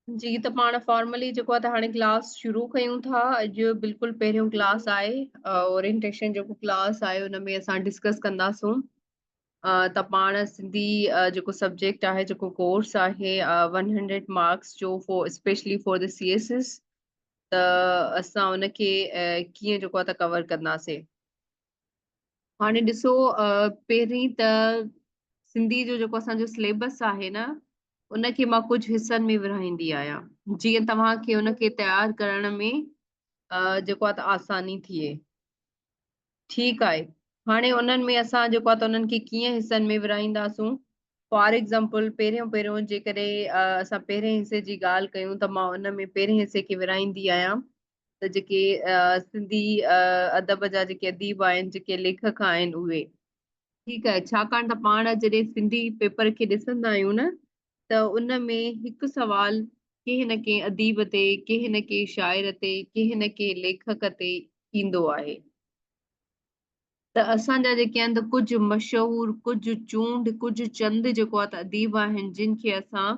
जी, त पाण फॉर्मली जेको आहे त हाणे क्लास शुरू कयूं था। अॼु बिल्कुलु पहिरियों क्लास आहे। ओरिएंटेशन जेको क्लास आहे हुन में असां डिस्कस कंदासूं। त पाण सिंधी जेको सब्जेक्ट आहे, जेको कोर्स आहे 100 मार्क्स जो स्पेशली फॉर द सीएसएस। त असां उनखे कीअं जेको आहे त कवर कंदासीं। हाणे ॾिसो, पहिरीं त सिंधी जो जेको असांजो सिलेबस आहे न, उनखे मां कुझु हिसनि में विरहाईंदी आहियां, जीअं तव्हांखे उनखे तयारु करण में जेको आहे त आसानी थिए। ठीकु आहे। हाणे उन्हनि में असां जेको आहे त उन्हनि खे कीअं हिसनि में विरहाईंदासूं। फॉर एग्ज़ाम्पल, पहिरियों जेकॾहिं असां पहिरें हिसे जी ॻाल्हि कयूं त मां उन में पहिरें हिसे खे विरहाईंदी आहियां त जेके सिंधी अदब जा जेके अदीब आहिनि, जेके लेखक आहिनि उहे। ठीकु आहे। छाकाणि त पाण जॾहिं सिंधी पेपर खे ॾिसंदा आहियूं न, त उन में हिकु सवाल कंहिं न कंहिं अदीब ते, कंहिं न कंहिं शाइर ते, कंहिं न कंहिं लेखक ते ईंदो आहे। त असांजा जेके आहिनि त कुझु मशहूरु, कुझु चूंड, कुझु चंद जेको आहे त अदीब आहिनि, जिन खे असां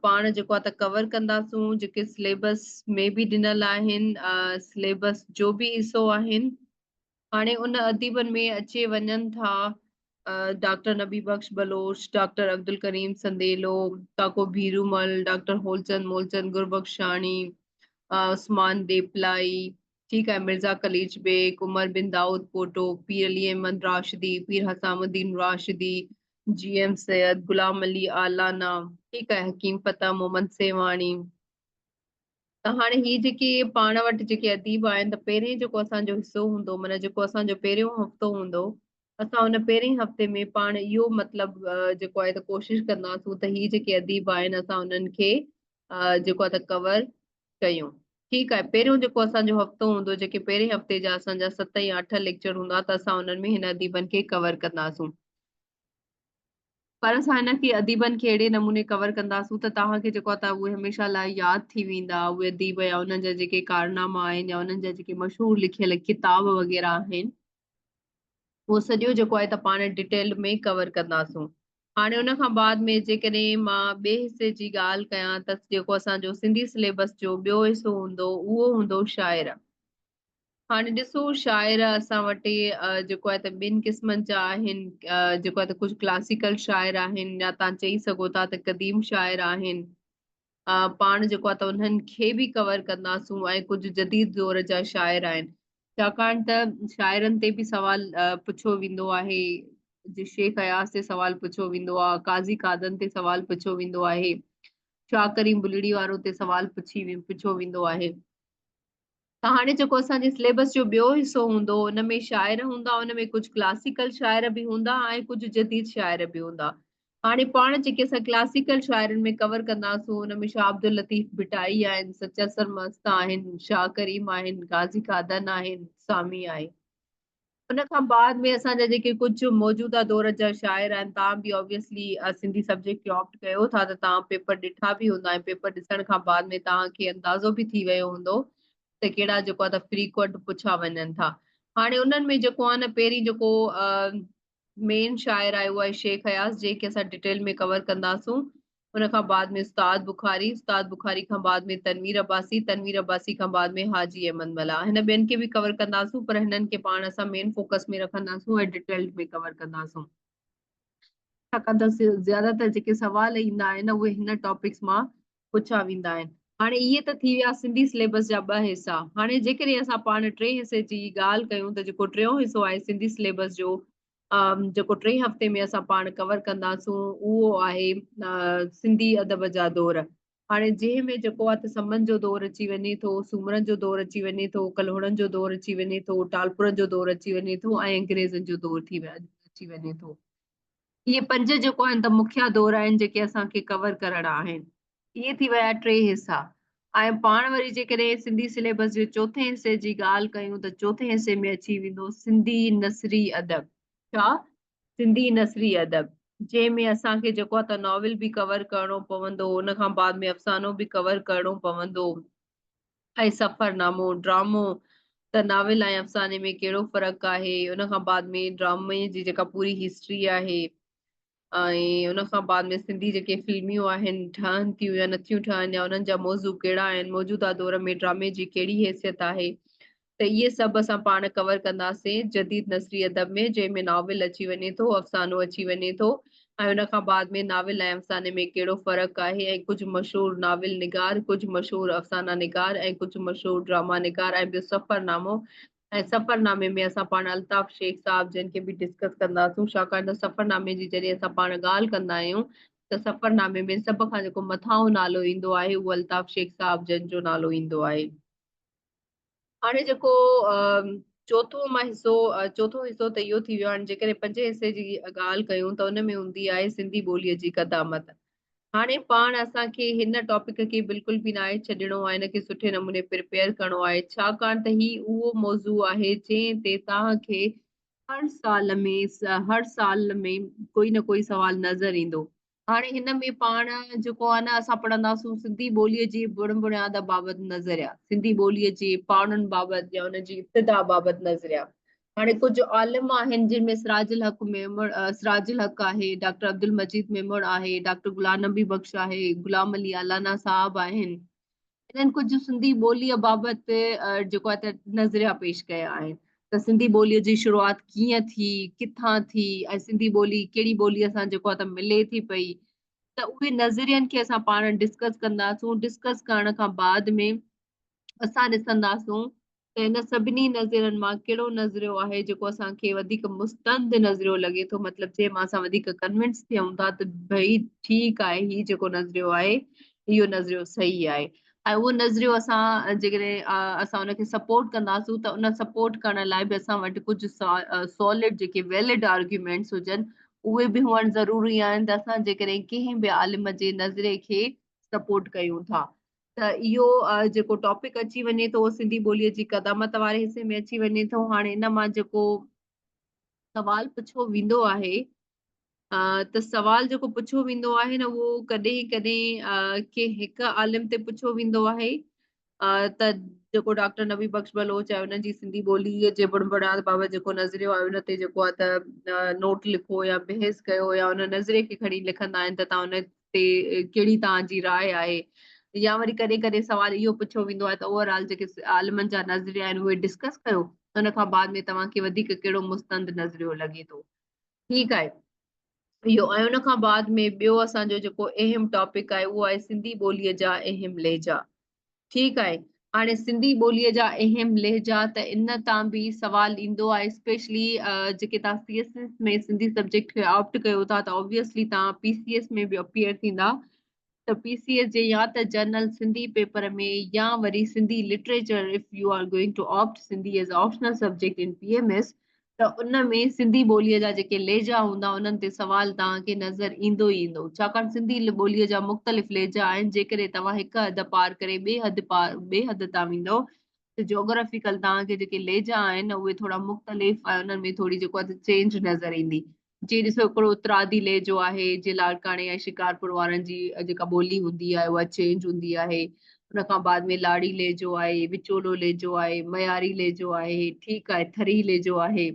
पाण जेको आहे त कवर कंदासूं, जेके सिलेबस में बि ॾिनल आहिनि, सिलेबस जो बि हिसो आहिनि। हाणे उन अदीबनि में अचे वञनि था डॉक्टर नबी बख्श बलोच, डॉक्टर अब्दुल करीम संदेलो, काको भीरूमल, डॉक्टर होलचंद मोलचंद गुरबख्शानी, उस्मान देपलाई। ठीक है। मिर्जा कलीज बेग, उमर बिन दाऊद पोटो, पीर अली अहमद राशिदी, पीर हसामुद्दीन राशिदी, जीएम सैयद, गुलाम अली आलाना। ठीक है। हकीम फता मोहम्मद सेवाणी। त हाणे ही जेके पाण वटि जेके अदीब आहिनि, त पहिरें जेको असांजो हिसो हूंदो, माना जेको असांजो पहिरियों हफ़्तो हूंदो, असां हुन पहिरें हफ़्ते में पाण इहो मतिलबु जेको आहे त कोशिशि कंदासूं त ही जेके अदीब आहिनि असां उन्हनि खे जेको आहे त कवर कयूं। ठीकु आहे। पहिरियों जेको असांजो हफ़्तो हूंदो, जेके पहिरें हफ़्ते जा असांजा 7 या 8 लेक्चर हूंदा, त असां उन्हनि में हिन अदीबनि खे कवर कंदासूं। पर असां हिनखे अदीबनि खे अहिड़े नमूने कवर कंदासूं त तव्हांखे जेको आहे त उहे हमेशह लाइ यादि थी वेंदा, उहे अदीब या उन्हनि जा जेके कारनामा आहिनि या उन्हनि जा जेके मशहूरु लिखियल किताब वग़ैरह आहिनि, उहो सॼो जेको आहे त पाण डिटेल में कवर कंदासूं। हाणे उन खां बाद में जेकॾहिं मां ॿिए हिसे जी ॻाल्हि कयां त जेको असांजो सिंधी सिलेबस जो ॿियो हिसो हूंदो, उहो हूंदो शाइर। हाणे ॾिसो, शाइर असां वटि जेको आहे त ॿिनि क़िस्मनि जा आहिनि। जेको आहे त कुझु क्लासिकल शाइर आहिनि, या तव्हां चई सघो था त क़दीम शाइर आहिनि। पाण जेको आहे त उन्हनि खे बि कवर कंदासूं, ऐं कुझु जदीद दौर जा शाइर आहिनि। छाकाणि त शाइरनि ते बि सवाल पुछो वेंदो आहे। जे शेख अयास ते सवाल पुछो वेंदो आहे, काज़ी कादन ते सवाल पुछो वेंदो आहे, शाह करीम बुलड़ी वारो ते सवाल पुछो वेंदो आहे। त हाणे जेको असांजे सिलेबस जो ॿियो हिसो हूंदो, उन में शाइर हूंदा, उन में कुझु क्लासिकल शाइर बि हूंदा ऐं कुझु जदीद शाइर बि हूंदा। हाणे पाण जेके असां क्लासिकल शाइरनि में कवर कंदासूं, उन में शाह अब्दुल लतीफ़ भिटाई आहिनि, सच्चा सरमस्त आहिनि, शाह करीम आहिनि, गाज़ी कादन आहिनि, सामी आहे। उन खां बाद में असांजा जेके कुझु मौजूदा दौर जा शाइर आहिनि, तव्हां बि ऑब्वियसली सिंधी सब्जेक्ट ऑप्ट कयो था, त तव्हां पेपर ॾिठा बि हूंदा ऐं पेपर ॾिसण खां बाद में तव्हांखे अंदाज़ो बि थी वियो हूंदो त कहिड़ा जेको आहे त फ्रीक्वेंट पुछा वञनि था। हाणे उन्हनि में जेको आहे न, पहिरीं जेको मेन शाइर आहे उहो आहे शेख हयास, जंहिंखे असां डिटेल में कवर कंदासूं। उन खां बाद में उस्ताद बुखारी, उस्ताद बुखारी खां बाद में तनवीर अब्बासी, तनवीर अब्बासी खां बाद में हाजी अहमद मला। हिन ॿियनि खे बि कवर कंदासूं, पर हिननि खे पाण असां मेन फोकस में रखंदासूं ऐं डिटेल में कवर कंदासूं। छाकाणि त ज्यादातर जेके सवाल ईंदा आहिनि उहे हिन टॉपिक्स मां पुछा वेंदा आहिनि। हाणे इहे त थी विया सिंधी सिलेबस जा 2 हिसा। हाणे जेकॾहिं असां पाण 3 हिसे जी ॻाल्हि कयूं त जेको 3हों हिसो आहे सिंधी सिलेबस जो, जेको 3 हफ़्ते में असां पाण कवर कंदासूं, उहो आहे सिंधी अदब जा दौर। हाणे जंहिंमें जेको आहे त समन जो दौर अची वञे थो, सूमरनि जो दौर अची वञे थो, कल्होड़नि जो दौर अची वञे थो, टालपुरनि जो दौर अची वञे थो, ऐं अंग्रेज़नि जो दौर अची वञे थो। इहे 5 जेको आहिनि त मुख्य दौर आहिनि जेके असांखे कवर करणा आहिनि। इहे थी विया 3 हिसा। ऐं पाण वरी जेकॾहिं सिंधी सिलेबस जे 4थे हिसे जी ॻाल्हि कयूं त 4थे हिसे में अची वेंदो सिंधी नसरी अदब। छा? सिंधी नसरी अदब, जंहिंमें असांखे जेको आहे त नॉवल बि कवर करणो पवंदो, उन खां बाद में अफ़सानो बि कवर करणो पवंदो, ऐं सफ़रनामो, ड्रामो, त नाविल ऐं अफ़साने में कहिड़ो फ़र्क़ु आहे। उन खां बाद में ड्रामे जी जेका पूरी हिस्ट्री आहे, ऐं उन खां बाद में सिंधी जेके फ़िल्मियूं आहिनि ठहनि थियूं या नथियूं ठहनि या उन्हनि जा मौज़ू कहिड़ा आहिनि, मौजूदा दौर में ड्रामे जी कहिड़ी हैसियत आहे। त इहे सभु असां पाण कवर कंदासीं जदीद नस्री अदब में, जंहिंमें नॉवेल अची वञे थो, अफ़सानो अची वञे थो ऐं उन खां बाद में नाविल ऐं अफ़साने में कहिड़ो फ़र्क़ु आहे ऐं कुझु मशहूरु नाविल निगार, कुझु मशहूरु अफ़साना निगार ऐं कुझु मशहूरु ड्रामा निगार ऐं ॿियो सफ़रनामो। ऐं सफ़रनामे में असां पाण अल्ताफ़ शेख साहब जिन खे बि डिस्कस कंदासूं, छाकाणि त सफ़रनामे जी जॾहिं असां पाण ॻाल्हि कंदा आहियूं, त सफ़रनामे में सभ खां जेको मथायों नालो ईंदो आहे, उहो अल्ताफ़ शेख साहब जिन जो नालो ईंदो आहे। हाणे जेको चोथों हिसो त इहो थी वियो। हाणे जेकॾहिं पंजे हिसे जी ॻाल्हि कयूं त उन में हूंदी आहे सिंधी ॿोलीअ जी क़दामत। हाणे पाण असांखे हिन टॉपिक खे बिल्कुलु बि नाहे छॾिणो आहे, हिनखे सुठे नमूने प्रिपेयर करिणो आहे, छाकाणि त ही उहो मौज़ू आहे जंहिं ते तव्हांखे हर साल में कोई न कोई सुवाल नज़र ईंदो। हाणे हिन में पाण जेको आहे न असां पढ़ंदासूं सिंधी ॿोलीअ जी बुनियाद बाबति नज़रिया, सिंधी ॿोलीअ जे पाणनि बाबति या हुनजी इब्तिदा बाबति नज़रिया। हाणे कुझु आलिम आहिनि जिन में सिराजुल हक़ आहे, डॉक्टर अब्दुल मजीद मेमण आहे, डॉक्टर गुलाम नबी बख्श आहे, गुलाम अली आलाना साहब आहिनि। इन्हनि कुझु सिंधी ॿोलीअ बाबति जेको आहे त नज़रिया पेश कया आहिनि। त सिंधी ॿोलीअ जी शुरूआति कीअं थी, किथां थी ऐं सिंधी ॿोली कहिड़ी ॿोलीअ सां जेको आहे त मिले थी पई। त उहे नज़रियनि खे असां पाण डिस्कस कंदासूं। डिस्कस करण खां बाद में असां ॾिसंदासूं त हिन सभिनी नज़रियनि मां कहिड़ो नज़रियो आहे जेको असांखे वधीक मुस्तंद नज़रियो लॻे थो, मतिलबु जंहिं मां असां वधीक कन्विंस थियूं था त भई ठीकु आहे, हीउ जेको नज़रियो आहे इहो नज़रियो सही आहे। ऐं उहो नज़रियो असां जेकॾहिं असां उनखे सपोर्ट कंदासूं त उन सपोर्ट करण लाइ बि असां वटि कुझु सॉलिड जेके वैलिड आर्ग्यूमेंट्स हुजनि उहे बि हुअणु ज़रूरी आहिनि, त असां जेकॾहिं कंहिं बि आलिम जे नज़रिए खे सपोर्ट कयूं था। त इहो जेको टॉपिक अची वञे थो सिंधी ॿोलीअ जी क़दामत वारे हिसे में अची वञे थो। हाणे इन मां जेको सवाल पुछो वेंदो आहे, त सवाल जेको पुछो वेंदो आहे न उहो कॾहिं कॾहिं के हिक आलिम ते पुछो वेंदो आहे, त जेको डॉक्टर नबी बख्श बलोच आहे उन्हनि जी सिंधी ॿोलीअ जे बुनियाद बाबति जेको नज़रियो आहे उन ते जेको आहे त नोट लिखो या बहस कयो या उन नज़रिए खे खणी लिखंदा आहिनि त तव्हां उन ते कहिड़ी तव्हांजी राय आहे। या वरी कॾहिं कॾहिं सवाल इहो पुछो वेंदो आहे त ओवरऑल जेके आलिमनि जा नज़रिया आहिनि उहे डिस्कस कयो, हुन खां बाद में तव्हांखे वधीक कहिड़ो मुस्तंद नज़रियो लॻे थो। ठीकु आहे इहो। ऐं उन खां बाद में ॿियो असांजो जेको अहम टॉपिक आहे उहो आहे सिंधी ॿोलीअ जा अहम लहजा। ठीकु आहे। हाणे सिंधी ॿोलीअ जा अहम लहजा त इन तां बि सवाल ईंदो आहे, स्पेशली जेके तव्हां CSS में सिंधी सब्जेक्ट खे ऑप्ट कयो था त ऑब्वियसली तव्हां PCS में बि अपीयर थींदा। त PCS जे या त जनरल सिंधी पेपर में या वरी Sindhi literature if you are going to opt Sindhi as optional subject in PMS, त उन में सिंधी ॿोलीअ जा जेके लहजा हूंदा उन्हनि ते सवाल तव्हांखे नज़र ईंदो ई ईंदो, छाकाणि सिंधी ॿोलीअ जा मुख़्तलिफ़ लहजा आहिनि। जेकॾहिं तव्हां हिक हद पार करे ॿिए हद तां वेंदो त जोग्राफिकल तव्हांखे जेके लहजा आहिनि उहे थोरा मुख़्तलिफ़ ऐं उन्हनि में थोरी जेको आहे चेंज नज़र ईंदी। जीअं ॾिसो हिकिड़ो उतरादी लहजो आहे, जे लाड़काणे ऐं शिकारपुर वारनि जी जेका ॿोली हूंदी आहे उहा चेंज हूंदी आहे। उन खां बाद में लाड़ी लहजो आहे, विचोलो लहजो आहे, मयारी लहजो आहे, ठीकु आहे, थरी लहजो आहे।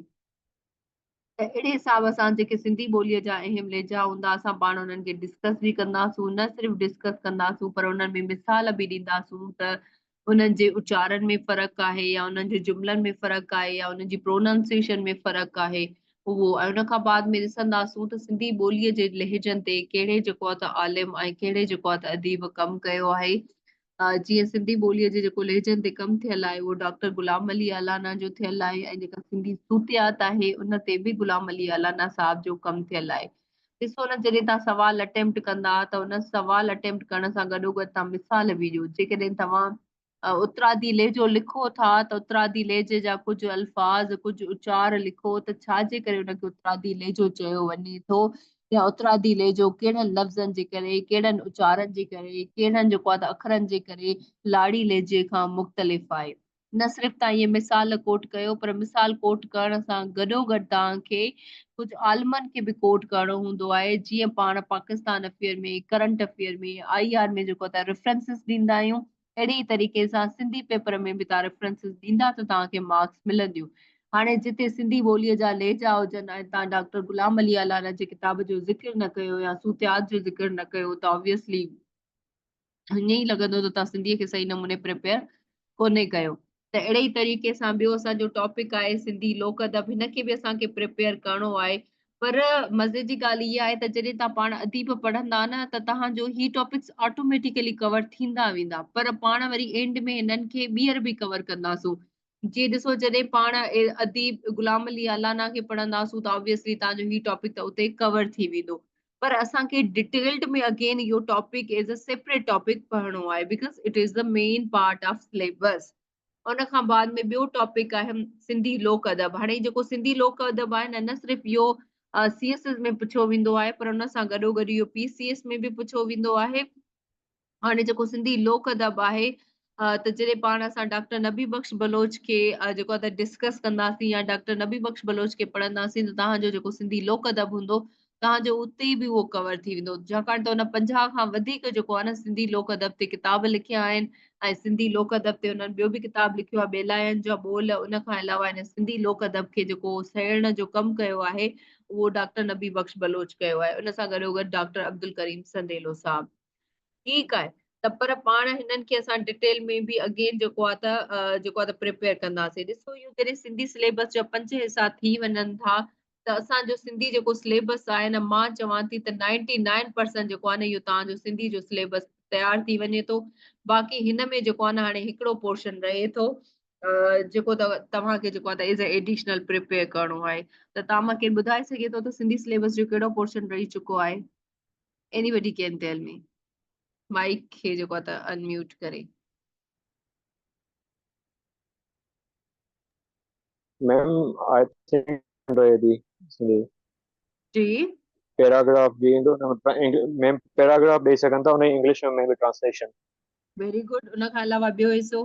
त अहिड़े हिसाब सां जेके सिंधी ॿोलीअ जा अहम लहजा हूंदा असां पाण उन्हनि खे डिस्कस बि कंदासूं, न सिर्फ़ु डिस्कस कंदासूं पर उन्हनि में मिसाल बि ॾींदासूं त उन्हनि जे उचारण में फ़र्क़ु आहे या उन्हनि जे जुमलनि में फ़र्क़ु आहे या उन्हनि जी प्रोनाउंसिएशन में फ़र्क़ु आहे उहो। ऐं उन खां बाद में ॾिसंदासूं त सिंधी ॿोलीअ जे लहजनि ते कहिड़े जेको आहे त आलिम ऐं कहिड़े जेको आहे त अदीब कमु कयो आहे। जीअं सिंधी ॿोलीअ जे जेको लहजनि ते कमु थियल आहे उहो डॉक्टर गुलाम अली आलाना जो थियल आहे, ऐं जेका सिंधी सूतियात आहे उन ते बि गुलाम अली आलाना साहब जो कमु थियल आहे। ॾिसो न जॾहिं तव्हां सवाल अटेम्प्ट कंदा त उन सवाल अटेम्प्ट करण सां गॾोगॾु तव्हां मिसाल बि ॾियो। जेकॾहिं तव्हां उतरादी लहजो लिखो था त उतरादी लहजे जा कुझु अल्फाज़ कुझु उचार लिखो त छाजे करे उनखे उतरादी लहजो चयो वञे थो, या उतरादी लहजो कहिड़नि लफ़्ज़नि जे करे, कहिड़नि उचारनि जे करे, कहिड़नि जेको आहे त अखरनि जे करे लाड़ी लहजे खां मुख़्तलिफ़ आहे। न सिर्फ़ु तव्हां इहे मिसाल कोट कयो पर मिसाल कोट करण सां गॾोगॾु तव्हांखे कुझु आलिमनि खे बि कोट करणो हूंदो आहे। जीअं पाण पाकिस्तान अफेयर में, करंट अफेयर में, IR में जेको आहे रेफरेंसिस ॾींदा आहियूं, अहिड़ी तरीक़े सां सिंधी पेपर में बि तव्हां रेफरेंसिस ॾींदा त तव्हांखे मार्क्स मिलंदियूं। हाणे जिते सिंधी ॿोलीअ जा लहजा हुजनि ऐं तव्हां डॉक्टर गुलाम अली आलाना जे किताब जो ज़िक्र न कयो या सूतियात जो ज़िक्र न कयो त ऑब्वियसली हीअं ई लॻंदो त तव्हां सिंधीअ खे सही नमूने प्रिपेयर कोन्हे कयो। त अहिड़े ई तरीक़े सां ॿियो असांजो टॉपिक आहे सिंधी लोक अदब, हिनखे बि असांखे प्रिपेयर करिणो आहे। पर मज़े जी ॻाल्हि इहा आहे त जॾहिं तव्हां पाण अदीब पढ़ंदा न त तव्हांजो ही टॉपिक्स ऑटोमेटिकली कवर थींदा वेंदा, पर पाण वरी एंड में हिननि खे ॿीहर बि कवर कंदासूं। जीअं ॾिसो जॾहिं पाण अदीब गुलाम अली अलाना खे पढ़ंदासूं त ऑब्वियसली तव्हांजो ही टॉपिक त उते कवर थी वेंदो। पर असांखे डिटेल्ड में अगेन इहो topic as a separate topic पढ़णो आहे because it is the main part of syllabus. उन खां बाद में ॿियो टॉपिक आहे सिंधी लोक अदब। हाणे जेको सिंधी लोक अदब आहे न, न सिर्फ़ इहो सीएसएस में पुछियो वेंदो आहे, पर उन सां गॾोगॾु इहो पीसीएस में बि पुछियो वेंदो आहे। हाणे जेको सिंधी लोक अदब आहे त जॾहिं पाण असां डॉक्टर नबी बख्श बलोच खे जेको आहे त डिस्कस कंदासीं या डॉक्टर नबी बख्श बलोच खे पढ़ंदासीं त तव्हांजो जेको सिंधी लोक अदब हूंदो तव्हांजो उते ई बि उहो कवर थी वेंदो, छाकाणि त हुन 50 खां वधीक जेको आहे न सिंधी लोक अदब ते किताब लिखिया आहिनि ऐं सिंधी लोक अदब ते हुननि ॿियो बि किताब लिखियो आहे बेलायन जा ॿोल। उन खां अलावा हिन सिंधी लोक अदब खे जेको सहेड़ण जो कमु कयो आहे उहो डॉक्टर नबी बख्श बलोच कयो आहे, उन सां गॾोगॾु डॉक्टर अब्दुल करीम संदेलो साहब। ठीकु आहे। त पर पाण हिननि खे असां डिटेल में बि अगेन जेको आहे त प्रिपेयर कंदासीं। ॾिसो इहो जॾहिं सिंधी सिलेबस जा 5 हिसा थी वञनि था त असांजो सिंधी जेको सिलेबस आहे न, मां चवां थी त 99% जेको आहे न इहो तव्हांजो सिंधी जो सिलेबस तयारु थी वञे थो। बाक़ी हिन में जेको आहे न हाणे हिकिड़ो पोर्शन रहे थो जेको तव्हांखे जेको आहे त एज़ अ एडिशनल प्रिपेयर करिणो आहे। त तव्हां मूंखे ॿुधाए सघे थो त सिंधी सिलेबस जो कहिड़ो पोर्शन रही चुको आहे? Anybody can tell me. Mike खे जेको आहे त अनम्यूट करे। मैम आई थिंक रहेगी इसलिए जी पैराग्राफ ॾींदो न मतलब मैम पैराग्राफ ॾेई सघनि था उन इंग्लिश में बि ट्रांसलेशन। Very good. उन खां अलावा ॿियो हिसो?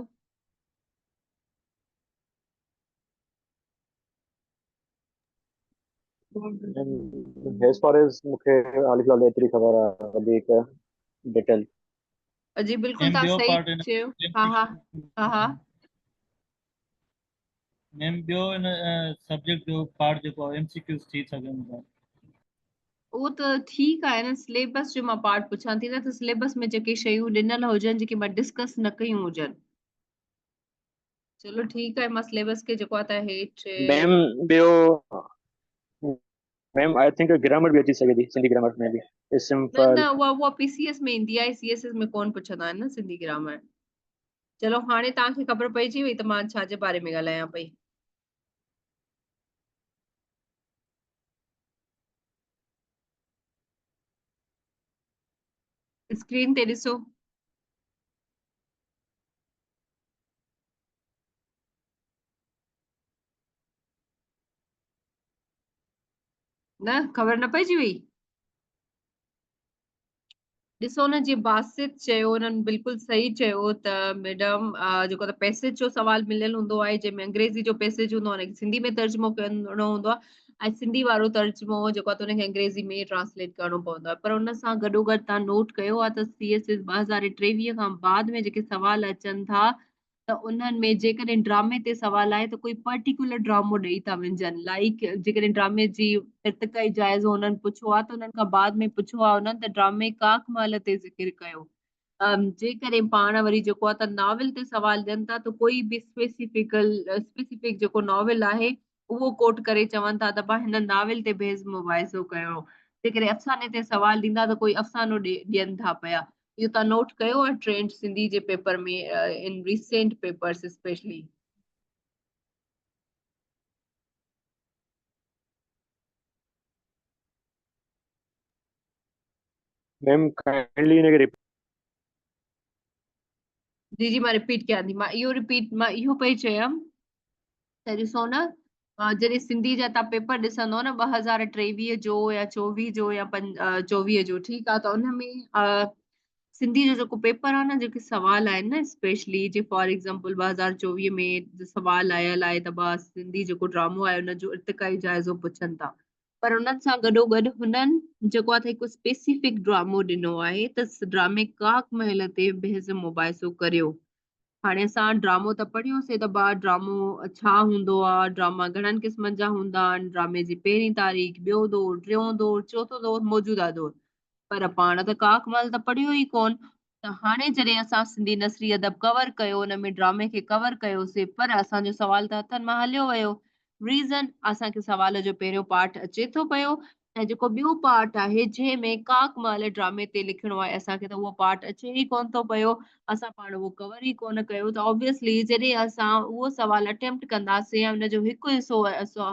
एज फार एज मूंखे हाली फ़िलहाल एतिरी ख़बर आहे वधीक डिटेल। जी बिल्कुलु मैम तव्हां ॿियो सही पार्ट हिन चयो। हा हा हा हा मैम ॿियो हिन सब्जेक्ट जो पार्ट जेको आहे एमसीक्यूज़ थी सघनि था। उहो त ठीकु आहे न, सिलेबस जो मां पार्ट पुछां थी न त सिलेबस में जेके शयूं ॾिनल हुजनि जेके मां डिस्कस न कयूं हुजनि। चलो ठीकु आहे, मां सिलेबस खे जेको आहे त हेठि मैम ॿियो मैम आई थिंक ग्रामर भी अची सके थी सिंधी ग्रामर में भी इट्स न न सिंपल। उहा पीसीएस में ईंदी आहे, सीएसएस में कोन पुछंदा आहिनि न सिंधी ग्रामर। चलो हाणे तव्हांखे ख़बर पइजी वई त मां छाजे बारे में ॻाल्हायां पई। स्क्रीन ते ॾिसो। न ख़बर न पइजी वई? ॾिसो न, जीअं बासित चयो उन्हनि बिल्कुलु सही चयो त मैडम जेको आहे पैसेज जो सवाल मिलियल हूंदो आहे जंहिंमें अंग्रेज़ी जो पैसेज हूंदो आहे हुनखे सिंधी में तर्जुमो करणो हूंदो आहे ऐं सिंधी वारो तर्जुमो जेको आहे त हुनखे अंग्रेज़ी में ट्रांसलेट करणो पवंदो आहे। पर हुन सां गॾोगॾु तव्हां नोट कयो आहे त सीएसएस 2023 खां बाद में जेके सवाल अचनि था त उन्हनि में जेकॾहिं ड्रामे ते सवाल आहे त कोई पर्टिकुलर ड्रामो ॾेई था वञनि। लाइक जेकॾहिं ड्रामे जी इर्तिकाई जाइज़ो हुननि पुछो आहे त उन्हनि खां बाद में पुछो आहे उन्हनि त ड्रामे काकमाल ते ज़िक्र कयो। जेकॾहिं पाण वरी जेको आहे त नाविल ते सवाल ॾियनि था त कोई बि स्पेसिफिक जेको नॉविल आहे उहो कोट करे चवनि था त मां हिन नाविल ते बेस मुबाहिज़ो कयो। जेकॾहिं अफ़साने ते सवाल ॾींदा त कोई अफ़सानो ॾियनि था पिया। इहो तव्हां नोट कयो आहे ट्रेंड सिंधी जे पेपर में in recent papers specially? Ma'am kindly इनके जी जी मां रिपीट कयां थी। मां इहो पई चयमि त ॾिसो न, जॾहिं सिंधी जा तव्हां पेपर ॾिसंदव न 2023 जो या 24 जो या 24 जो, ठीकु आहे, त उनमें सिंधी जो जेको पेपर आहे न, जेके सवाल आहिनि न स्पेशली जे फॉर एग्जाम्पल 2024 में सवाल आयल आहे त सिंधी जेको ड्रामो आहे उनजो इर्तिकाई जाइज़ो पुछनि था। पर उन्हनि सां गॾोगॾु हुननि जेको आहे त हिकु स्पेसिफिक ड्रामो ॾिनो आहे त ड्रामे काक महल ते बहस मुबाहिज़ो करियो। हाणे असां ड्रामो त पढ़ियोसीं त ॿार ड्रामो छा हूंदो आहे, ड्रामा घणनि क़िस्मनि जा हूंदा आहिनि, ड्रामे जी पहिरीं तारीख़, ॿियो दौर, टियों दौर, चोथों दौर, मौजूदा दौर। पर पाण त काकमल त पढ़ियो ई कोन। त हाणे जॾहिं असां सिंधी नसरी अदब कवर कयो, उन में ड्रामे खे कवर कयोसीं, पर असांजो सवाल त हथनि मां हलियो वियो। रीज़न, असांखे सवाल जो पहिरियों पार्ट अचे थो पियो, ऐं जेको ॿियो पार्ट आहे जंहिंमें काकमल ड्रामे ते लिखिणो आहे, असांखे त उहो पार्ट अचे ई कोन थो पियो। असां पाण उहो कवर ई कोन कयो। त ऑब्वियसली जॾहिं असां उहो सवाल अटेम्प्ट कंदासीं ऐं उनजो हिकु हिसो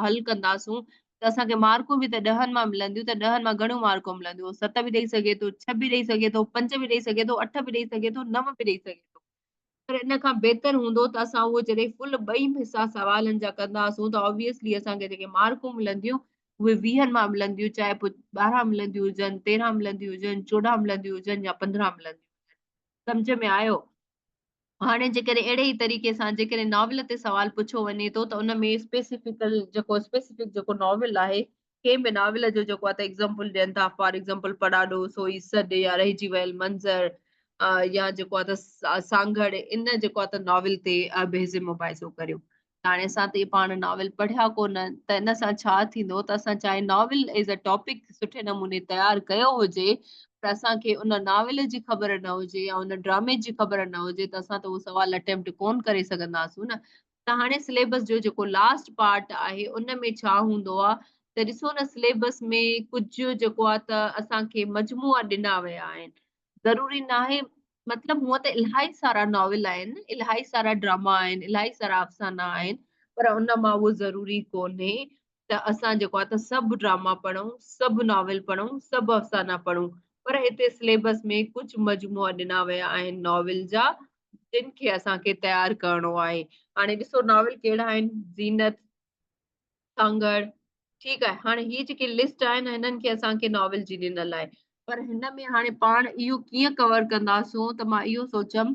हल कंदासूं, त असांखे मार्कूं बि त 10 मां मिलंदियूं। त 10 मां घणियूं मार्कूं मिलंदियूं? 7 बि ॾेई सघे थो, 6 बि ॾेई सघे थो, 5 बि ॾेई सघे थो, 8 बि ॾेई सघे थो, 9 बि ॾेई सघे थो। पर इन खां बहितर हूंदो त असां उहो जॾहिं फुल ॿई हिसा सवालनि जा कंदासूं, त ऑब्वियसली असांखे जेके मार्कूं मिलंदियूं उहे 20 मां मिलंदियूं, चाहे पोइ 12 मिलंदियूं हुजनि, 13 मिलंदियूं हुजनि, 14 मिलंदियूं हुजनि या 15 मिलंदियूं हुजनि। सम्झ में आयो? हाणे जेकॾहिं अहिड़े ई तरीक़े सां जेकॾहिं नॉवल ते सवाल पुछो वञे थो, त उन में स्पेसिफिक जेको नॉवल आहे, कंहिं बि नॉवल जो जेको आहे त एग्ज़ाम्पल ॾियनि था। फॉर एग्ज़ाम्पल पढ़ाॾो, सोई सॾ, या रहिजी वियल मंज़र, या जेको आहे त सांगड़, इन जेको आहे त नॉवल ते बहस मुबाहिसो करियो। हाणे असां त पाण नॉवल पढ़िया कोन, त इन सां छा थींदो त असां चाहे नॉवल एज़ अ टॉपिक सुठे नमूने तयारु कयो हुजे, पर असांखे उन नॉवल जी ख़बर न हुजे या उन ड्रामे जी ख़बर न हुजे, त असां त उहो सवाल अटेम्प्ट कोन करे सघंदासूं न। त हाणे सिलेबस जो जेको लास्ट पार्ट आहे, उन में छा हूंदो आहे त ॾिसो न, सिलेबस में कुझु जेको आहे त असांखे मजमूआ ॾिना विया आहिनि। ज़रूरी न आहे, मतिलबु हूअं त इलाही सारा नॉवल आहिनि, इलाही सारा ड्रामा आहिनि, इलाही सारा अफ़साना आहिनि, पर उन मां उहो ज़रूरी कोन्हे त असां जेको आहे त सभु ड्रामा पढ़ूं, सभु नॉवल पढ़ूं, सभु अफ़साना पढ़ूं। पर हिते सिलेबस में कुझु मजमूआ ॾिना विया आहिनि नॉवल जा, जिन खे असांखे तयारु करिणो आहे। हाणे ॾिसो नॉवल कहिड़ा आहिनि: ज़ीनत, सांगड़। ठीकु आहे, हाणे ही जेके लिस्ट आहिनि, हिननि खे असांखे नॉवल जी ॾिनल आहे। पर हिन में हाणे पाण इहो कीअं कवर कंदासूं, त मां इहो सोचमि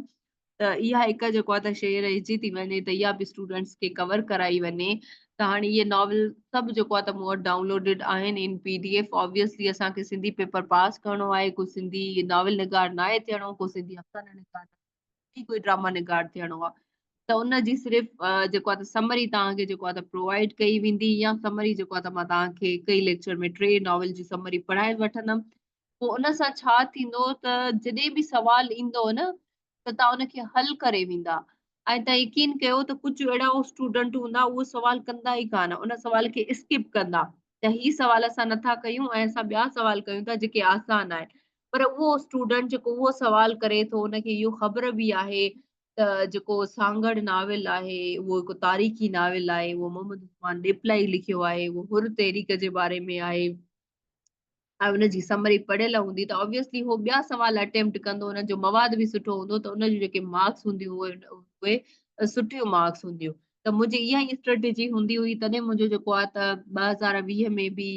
त इहा हिकु जेको आहे त शइ रहिजी थी वञे, त इहा बि स्टूडेंट्स खे कवर कराई वञे। त हाणे इहे नॉवल सभु जेको आहे त मूं वटि डाउनलोडेड आहिनि इन PDF। ऑब्वियसली असांखे सिंधी पेपर पास करिणो आहे, को सिंधी नॉवल निगार नाहे थियणो, को सिंधी अफ़साना निगार, कोई ड्रामा निगार थियणो आहे। त उन जी सिर्फ़ जेको आहे त समरी तव्हांखे जेको आहे त प्रोवाइड कई वेंदी, या समरी जेको आहे त मां तव्हांखे कई लेक्चर में 3 नॉवल जी समरी पढ़ाए वठंदमि। पोइ उन सां छा थींदो त जॾहिं बि सवाल ईंदो न, त तव्हां उनखे हल करे वेंदा। ऐं तव्हां यकीन कयो त कुझु अहिड़ा स्टूडेंट हूंदा, उहो सवाल कंदा ई कान, उन सवाल खे स्किप कंदा, त ही सवाल असां नथा कयूं ऐं असां ॿिया सवाल कयूं था जेके आसान आहिनि। पर उहो स्टूडेंट जेको उहो सवाल करे थो, उनखे इहो ख़बर बि आहे त जेको सांगड़ नॉवल आहे उहो हिकु तारीख़ी नॉवल आहे, उहो मोहम्मद उस्मान डिपलाई लिखियो आहे, उहो हुर तहरीक जे बारे में आहे, ऐं उनजी समरी पढ़ियल हूंदी, त ऑब्वियसली उहो ॿिया सवाल अटेम्प्ट कंदो, उनजो मवाद बि सुठो हूंदो, त उनजूं जेके मार्क्स हूंदियूं उहे सुठियूं मार्क्स हूंदियूं। त मुंहिंजी इहा ई स्ट्रेटेजी हूंदी हुई। तॾहिं मुंहिंजो जेको आहे त 2020 में बि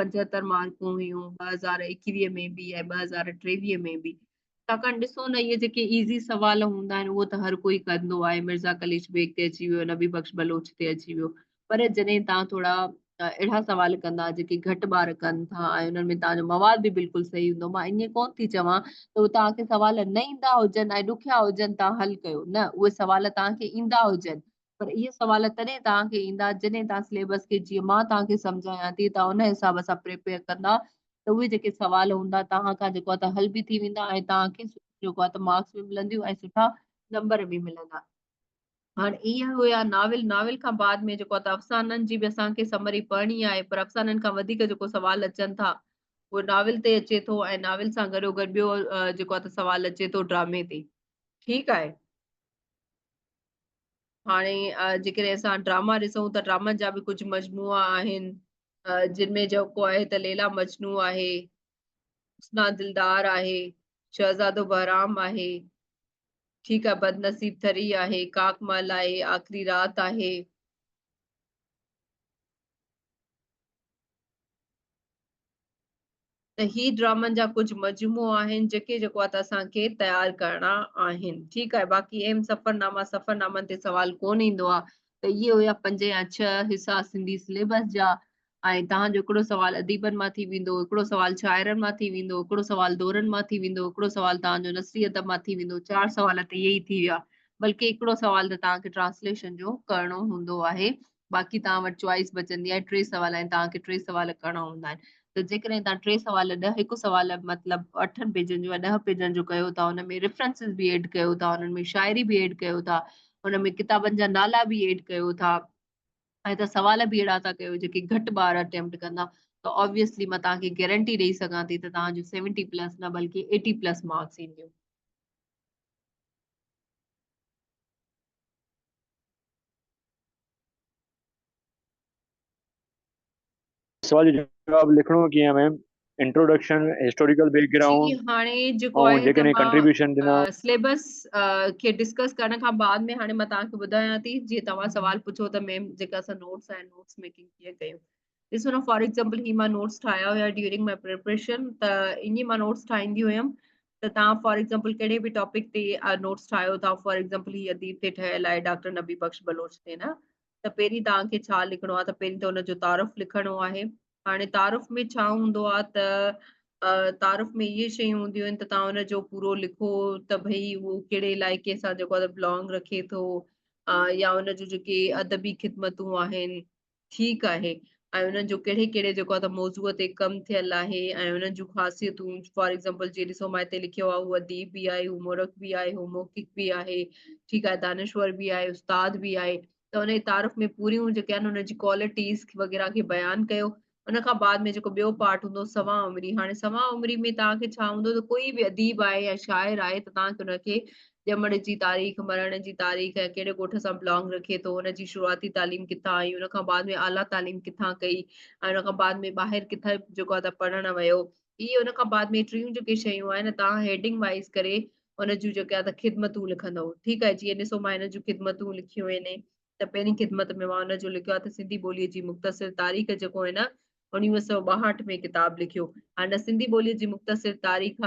75 मार्कूं हुयूं, 2021 में बि ऐं 2023 में बि। छाकाणि ॾिसो न, इहे जेके ईज़ी सवाल हूंदा आहिनि उहो त हर कोई कंदो आहे। मिर्ज़ा कलीश बेग ते अची वियो, नबी बख्श बलोच ते अची वियो। पर जॾहिं तव्हां थोरा अहिड़ा सवाल कंदा जेके घटि ॿार कनि था, ऐं उन्हनि में तव्हांजो मवाद बि बिल्कुलु सही हूंदो, मां ईअं कोन थी चवां त उहे तव्हांखे सवाल न ईंदा हुजनि ऐं ॾुखिया हुजनि तव्हां हल कयो, न, उहे सवाल तव्हांखे ईंदा हुजनि। पर इहे सवाल तॾहिं तव्हांखे ईंदा जॾहिं तव्हां सिलेबस खे, जीअं मां तव्हांखे सम्झायां थी, तव्हां उन हिसाब सां प्रिपेयर कंदा, त उहे जेके सवाल हूंदा तव्हां खां जेको आहे त हल बि थी वेंदा, ऐं तव्हांखे जेको आहे त मार्क्स बि मिलंदियूं ऐं सुठा नंबर बि मिलंदा। हाणे इहा हुया नॉवल। नॉवल खां बाद में जेको आहे त अफ़साननि जी बि असांखे समरी पढ़णी आहे, पर अफ़साननि खां वधीक जेको सवाल अचनि था उहो नॉवल ते अचे थो, ऐं नॉवल सां गॾो गॾु ॿियो जेको आहे त सवाल अचे थो ड्रामे ते। ठीकु आहे। हाणे जेकॾहिं असां ड्रामा ॾिसूं त ड्रामा जा बि कुझु मजमूआ आहिनि, जिन में जेको आहे त लैला मजनू आहे, हुस्ना दिलदार आहे, शहज़ादो बहराम आहे, ठीकु आहे, बदनसीब थरी आहे, काकमल आहे, आख़िरी रात आहे। त ही ड्रामनि जा कुझु मजमू आहिनि जेके जेको आहे त असांखे तयारु करणा आहिनि। ठीकु आहे। बाक़ी अहम सफ़रनामनि ते सवाल कोन ईंदो आहे। त इहे हुया 5 या 6 हिसा सिंधी सिलेबस जा। ऐं तव्हांजो हिकिड़ो सवाल अदीबनि मां थी वेंदो, हिकिड़ो सवाल शाइरनि मां थी वेंदो, हिकिड़ो सवाल दौरनि मां थी वेंदो, हिकिड़ो सवाल तव्हांजो नसरी अदब मां थी वेंदो। 4 सवाल त इहे ई थी विया। बल्कि हिकिड़ो सवाल त तव्हांखे ट्रांसलेशन जो करणो हूंदो आहे, बाक़ी तव्हां वटि चॉइस बचंदी आहे, 3 सवाल आहिनि, तव्हांखे 3 सवाल करणा हूंदा आहिनि। त जेकॾहिं तव्हां 3 सवाल हिकु सवाल मतिलबु 8 पेजनि जो या 10 पेजनि जो कयो था, हुन में रेफरेंसिस बि एड कयो था, हुननि में शाइरी बि एड कयो था, हुन में किताबनि जा नाला बि एड कयो था, ऐं त सवाल बि अहिड़ा था कयो जेके घटि ॿार अटेम्प्ट कंदा, त ऑब्वियसली मां तव्हांखे गारंटी ॾेई सघां थी त तव्हांजो 70+ न बल्कि 80+ मार्क्स ईंदियूं। सवाल जो जवाब लिखणो कीअं मैम? इंट्रोडक्शन, हिस्टोरिकल जी बैकग्राउंड हाणे जेको ऐं आहे त जेकॾहिं कंट्रीब्यूशन ॾिना। मां सिलेबस खे डिस्कस करण खां बाद में हाणे मां तव्हांखे ॿुधायां थी, जीअं तव्हां सवाल पुछो त मैम जेका असां नोट्स आहिनि नोट्स मेकिंग कीअं कयूं। ॾिसो न, फॉर एग्जाम्पल ही मां नोट्स ठाहिया हुया ड्यूरिंग माई प्रिपरेशन, त ईअं मां नोट्स ठाहींदी हुयमि। त तव्हां फॉर एग्जाम्पल कहिड़े बि टॉपिक ते नोट्स ठाहियो था, फॉर एग्जाम्पल ही अदीब ते ठहियल आहे, डॉक्टर नबी बख्श बलोच ते न, त पहिरीं तव्हांखे छा लिखणो आहे, त पहिरीं त हुनजो तारुफ़ लिखणो आहे। हाणे तारुफ़ में छा हूंदो आहे त तारुफ़ में इहे शयूं हूंदियूं आहिनि त तव्हां हुनजो पूरो लिखो त भई उहो कहिड़े इलाइक़े सां जेको आहे बिलोंग रखे थो, या हुनजो जेके अदबी ख़िदमतूं आहिनि, ठीकु आहे, ऐं हुननि जो कहिड़े कहिड़े जेको आहे त मौज़ूअ ते कमु थियल आहे, ऐं हुननि जूं ख़ासियतूं, फॉर एग्जाम्पल जीअं ॾिसो मां हिते लिखियो आहे, हू अदीब बि आहे, हू मोरख बि आहे, हू मौक़िफ़ बि आहे, ठीकु आहे, दानिश्वर बि आहे, उस्ताद बि आहे। त हुन तारुफ़ में पूरियूं जेके आहिनि हुनजी क्वालिटीज़ वग़ैरह खे बयानु कयो। उन खां बाद में जेको ॿियो पार्ट हूंदो सवा उमिरी। हाणे सवा उमिरी में तव्हांखे छा हूंदो त कोई बि अदीब आहे या शाइर आहे त तव्हांखे हुनखे ॼमण जी तारीख़, मरण जी तारीख़, ऐं कहिड़े ॻोठ सां बिलोंग रखे थो, हुनजी शुरूआती तालीम किथां आई, हुन खां बाद में आला तालीम किथां कई, ऐं हुन खां बाद में ॿाहिरि किथां जेको आहे त पढ़णु वियो। इहे हुन खां बाद में टियूं जेके शयूं आहिनि तव्हां हेडिंग वाइज़ करे हुन जूं जेके आहे त ख़िदमतूं लिखंदव। ठीकु आहे, जीअं ॾिसो मां हिन जूं ख़िदमतूं लिखियूं आहिनि, त पहिरीं ख़िदमत में मां हुनजो लिखियो आहे त सिंधी ॿोलीअ जी मुख़्तसिर तारीख़ जेको आहे न 1962 में किताब लिखियो। हाणे सिंधी ॿोलीअ जी मुख़्तसिर तारीख़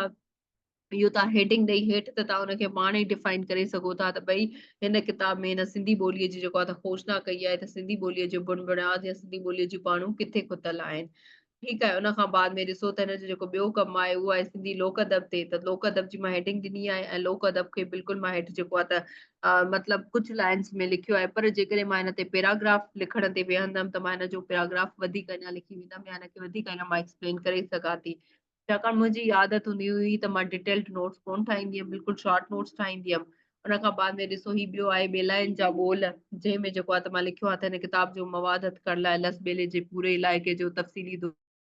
इहो तव्हां हेडिंग ॾेई हेठि त तव्हां हुनखे पाण ई डिफाइन करे सघो था त भई हिन किताब में हिन सिंधी ॿोलीअ जी जेको आहे त घोषणा कई आहे त सिंधी ॿोलीअ जो बुनियाद या सिंधी ॿोलीअ जूं पाणूं किथे खुटल आहिनि। ठीकु आहे, उन खां बाद में ॾिसो त हिनजो जेको ॿियो कमु आहे उहो आहे सिंधी लोक अदब ते, त लोक अदब जी मां हेडिंग ॾिनी आहे, ऐं लोक अदब खे बिल्कुलु मां हेठि जेको आहे त मतिलबु कुझु लाइन्स में लिखियो आहे, पर जेकॾहिं मां हिन ते पैराग्राफ लिखण ते वेहंदमि त मां हिन जो पैराग्राफ वधीक अञा लिखी वेंदमि, या हिनखे वधीक अञा मां एक्सप्लेन करे सघां थी। छाकाणि मुंहिंजी आदत हूंदी हुई त मां डिटेल्ड नोट्स कोन ठाहींदी हुयमि, बिल्कुलु शॉर्ट नोट्स ठाहींदी हुयमि। उन खां बाद में ॾिसो ही ॿियो आहे ॿेलाइनि जा ॿोल, जंहिंमें जेको आहे त मां लिखियो आहे त हिन किताब जो मवादत करण लाइ लस ॿेले जे पूरे इलाइक़े जो तफ़सीली